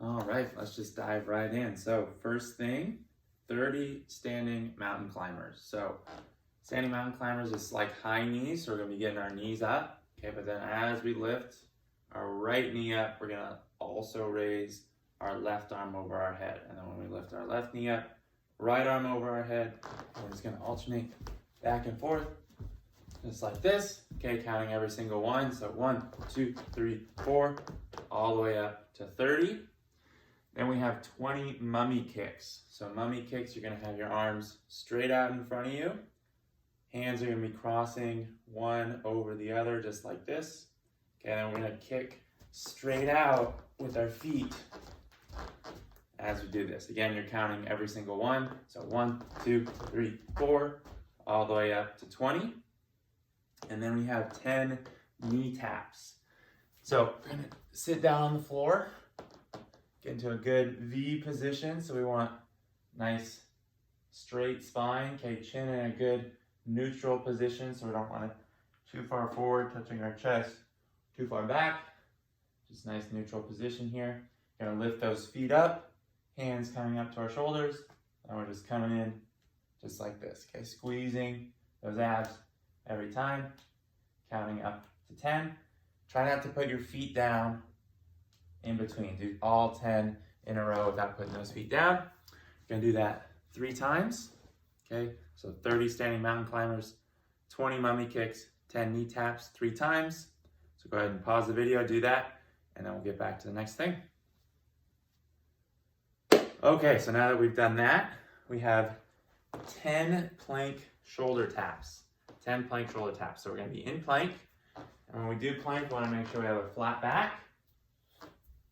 All right, let's just dive right in. So first thing, 30 standing mountain climbers. So standing mountain climbers is like high knees, so we're gonna be getting our knees up. Okay, but then as we lift our right knee up, we're gonna also raise our left arm over our head. And then when we lift our left knee up, right arm over our head, we're just gonna alternate back and forth, just like this. Okay, counting every single one. So 1, 2, 3, 4, all the way up to 30. Then we have 20 mummy kicks. So mummy kicks, you're gonna have your arms straight out in front of you. Hands are gonna be crossing one over the other, just like this. Okay, then we're gonna kick straight out with our feet as we do this. Again, you're counting every single one. So 1, 2, 3, 4, all the way up to 20. And then we have 10 knee taps. So we're gonna sit down on the floor, get into a good V position. So we want nice straight spine. Okay, chin in a good neutral position. So we don't want it too far forward, touching our chest, too far back. Just nice neutral position here. Gonna lift those feet up, hands coming up to our shoulders. And we're just coming in just like this. Okay, squeezing those abs every time, counting up to 10. Try not to put your feet down in between. Do all 10 in a row without putting those feet down. You're gonna do that 3 times. Okay, so 30 standing mountain climbers, 20 mummy kicks, 10 knee taps 3 times. So go ahead and pause the video, do that, and then we'll get back to the next thing. Okay, so now that we've done that, we have 10 plank shoulder taps. 10 plank shoulder taps. So we're gonna be in plank. And when we do plank, we wanna make sure we have a flat back.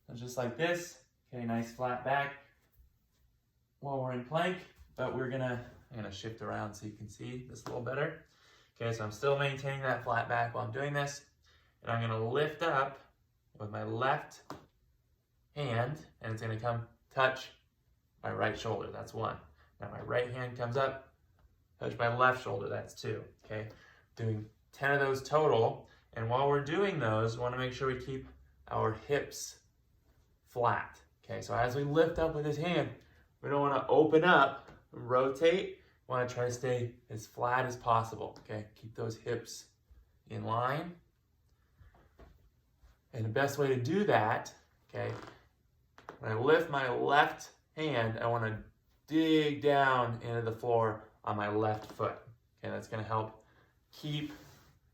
So just like this. Okay, nice flat back while we're in plank. But I'm gonna shift around so you can see this a little better. Okay, so I'm still maintaining that flat back while I'm doing this. And I'm gonna lift up with my left hand, and it's gonna come touch my right shoulder. That's 1. Now my right hand comes up, touch my left shoulder. That's 2. Okay, doing 10 of those total. And while we're doing those, we want to make sure we keep our hips flat. Okay, so as we lift up with this hand, we don't want to open up and rotate. We want to try to stay as flat as possible. Okay, keep those hips in line. And the best way to do that, okay, when I lift my left hand, I want to dig down into the floor on my left foot. Okay, that's going to help keep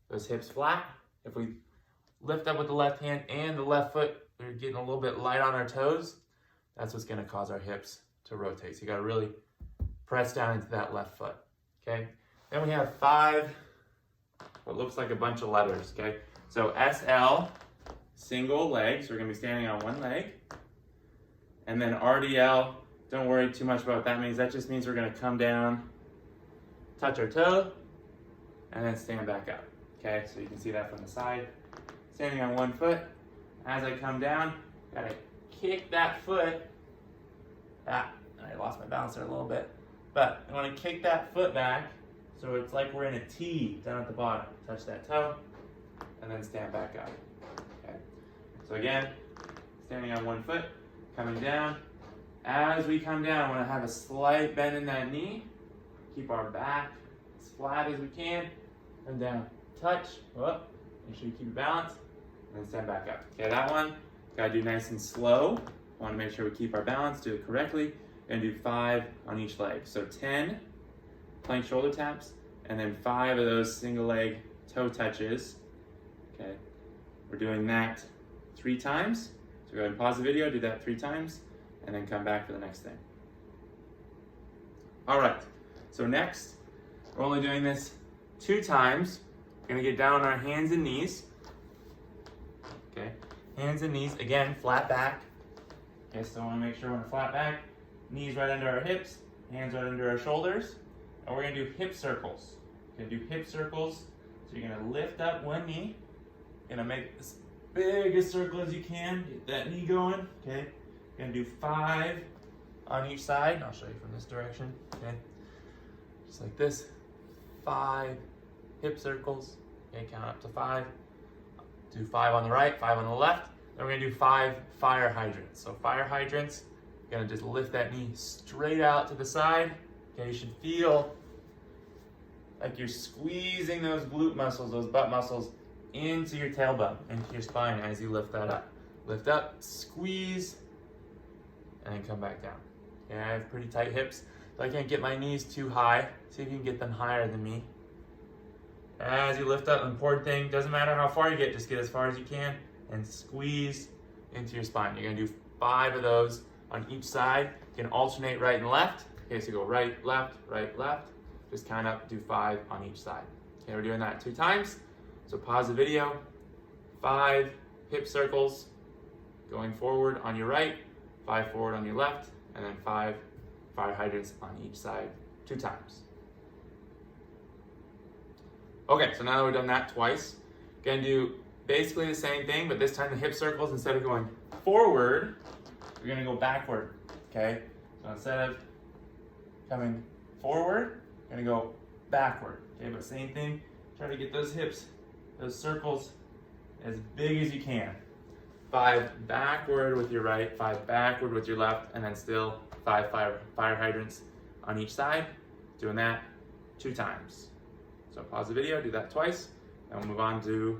those hips flat. If we lift up with the left hand and the left foot, we're getting a little bit light on our toes. That's what's going to cause our hips to rotate. So you got to really press down into that left foot. Okay. Then we have 5, what looks like a bunch of letters. Okay. So SL, single leg. So we're going to be standing on one leg. And then RDL, don't worry too much about what that means. That just means we're going to come down, touch our toe, and then stand back up. Okay, so you can see that from the side. Standing on one foot. As I come down, gotta kick that foot. I lost my balance there a little bit. But I want to kick that foot back so it's like we're in a T down at the bottom. Touch that toe, and then stand back up. Okay. So again, standing on one foot, coming down. As we come down, I want to have a slight bend in that knee. Keep our back as flat as we can. And down. Touch. Whoop. Make sure you keep your balance. And then stand back up. Okay, that one, gotta do nice and slow. Want to make sure we keep our balance, do it correctly. And do 5 on each leg. So 10 plank shoulder taps, and then 5 of those single leg toe touches. Okay, we're doing that 3 times. So go ahead and pause the video, do that 3 times, and then come back for the next thing. All right, so next, we're only doing this 2 times. We're gonna get down on our hands and knees. Okay, hands and knees, again, flat back. Okay, so I wanna make sure we're on a flat back. Knees right under our hips, hands right under our shoulders. And we're gonna do hip circles. We're gonna do hip circles. So you're gonna lift up one knee. You're gonna make as big a circle as you can. Get that knee going, okay? You're gonna do 5 on each side. I'll show you from this direction, okay? Just like this. 5 hip circles. Okay, count up to 5. Do 5 on the right, 5 on the left. Then we're gonna do 5 fire hydrants. So fire hydrants, you're gonna just lift that knee straight out to the side. Okay, you should feel like you're squeezing those glute muscles, those butt muscles, into your tailbone, into your spine as you lift that up. Lift up, squeeze, and then come back down. Okay, I have pretty tight hips, so I can't get my knees too high. See if you can get them higher than me. As you lift up, important thing, doesn't matter how far you get, just get as far as you can and squeeze into your spine. You're gonna do 5 of those on each side. You can alternate right and left. Okay, so go right, left, just count up, do 5 on each side. Okay, we're doing that 2 times. So pause the video, 5 hip circles going forward on your right, 5 forward on your left, and then 5 fire hydrants on each side 2 times. Okay, so now that we've done that twice, we're gonna do basically the same thing, but this time the hip circles, instead of going forward, we're gonna go backward, okay? So instead of coming forward, we're gonna go backward, okay? But same thing, try to get those hips, those circles, as big as you can. 5 backward with your right, 5 backward with your left, and then still 5 fire hydrants on each side. Doing that 2 times. So pause the video, do that twice, and we'll move on to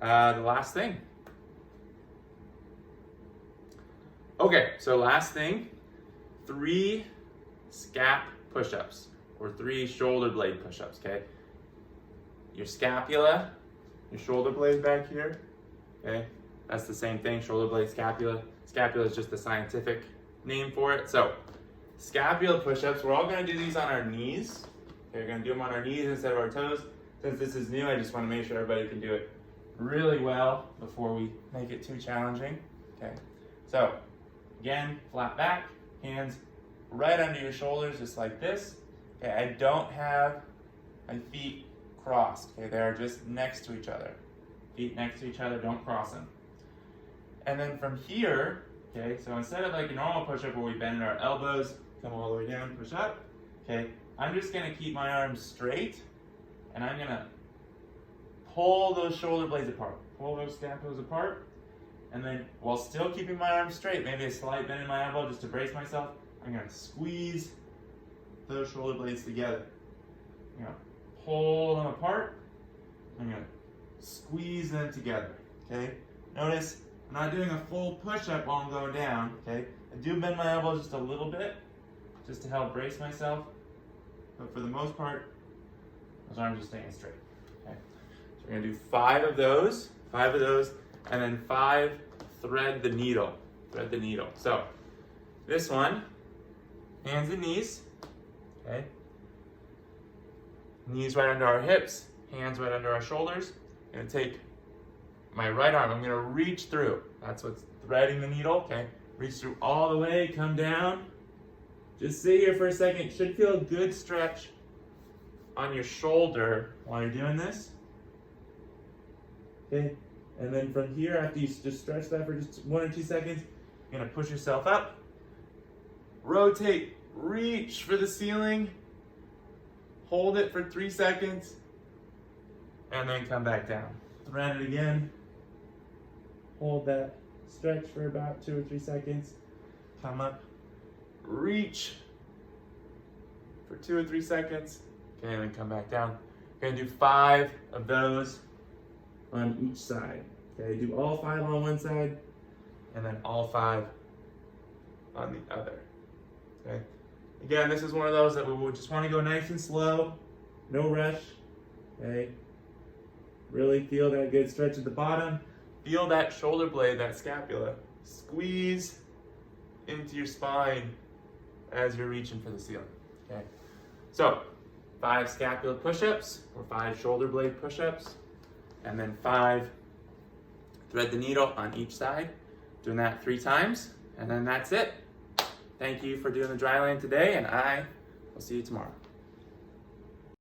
the last thing. Okay, so last thing, 3 scap push-ups, or 3 shoulder blade push-ups, okay? Your scapula, your shoulder blade back here, okay? That's the same thing, shoulder blade, scapula. Scapula is just the scientific name for it. So, scapula push-ups, we're all gonna do these on our knees. Okay, we're gonna do them on our knees instead of our toes. Since this is new, I just wanna make sure everybody can do it really well before we make it too challenging. Okay, so again, flat back, hands right under your shoulders, just like this. Okay, I don't have my feet crossed. Okay, they're just next to each other. Feet next to each other, don't cross them. And then from here, okay, so instead of like a normal push-up where we bend our elbows, come all the way down, push up, okay, I'm just gonna keep my arms straight, and I'm gonna pull those shoulder blades apart, pull those scapulas apart, and then while still keeping my arms straight, maybe a slight bend in my elbow just to brace myself, I'm gonna squeeze those shoulder blades together. I'm gonna pull them apart, I'm gonna squeeze them together, okay? Notice I'm not doing a full push-up while I'm going down, okay? I do bend my elbows just a little bit, just to help brace myself, but for the most part, those arms are staying straight, okay? So we're gonna do 5 of those, and then 5 thread the needle, So this one, hands and knees, okay? Knees right under our hips, hands right under our shoulders. I'm gonna take my right arm, I'm gonna reach through. That's what's threading the needle, okay? Reach through all the way, come down. Just sit here for a second. You should feel a good stretch on your shoulder while you're doing this. Okay, and then from here, after you just stretch that for just 1 or 2 seconds, you're gonna push yourself up, rotate, reach for the ceiling, hold it for 3 seconds, and then come back down. Thread it again, hold that stretch for about 2 or 3 seconds, come up, reach for 2 or 3 seconds, okay, and then come back down. You're gonna do 5 of those on each side. Okay, do all 5 on one side, and then all 5 on the other. Okay. Again, this is one of those that we would just want to go nice and slow, no rush. Okay. Really feel that good stretch at the bottom. Feel that shoulder blade, that scapula, squeeze into your spine as you're reaching for the ceiling. Okay. So 5 scapula push-ups or 5 shoulder blade push-ups, and then 5 thread the needle on each side. Doing that 3 times, and then that's it. Thank you for doing the Dryland today, and I will see you tomorrow.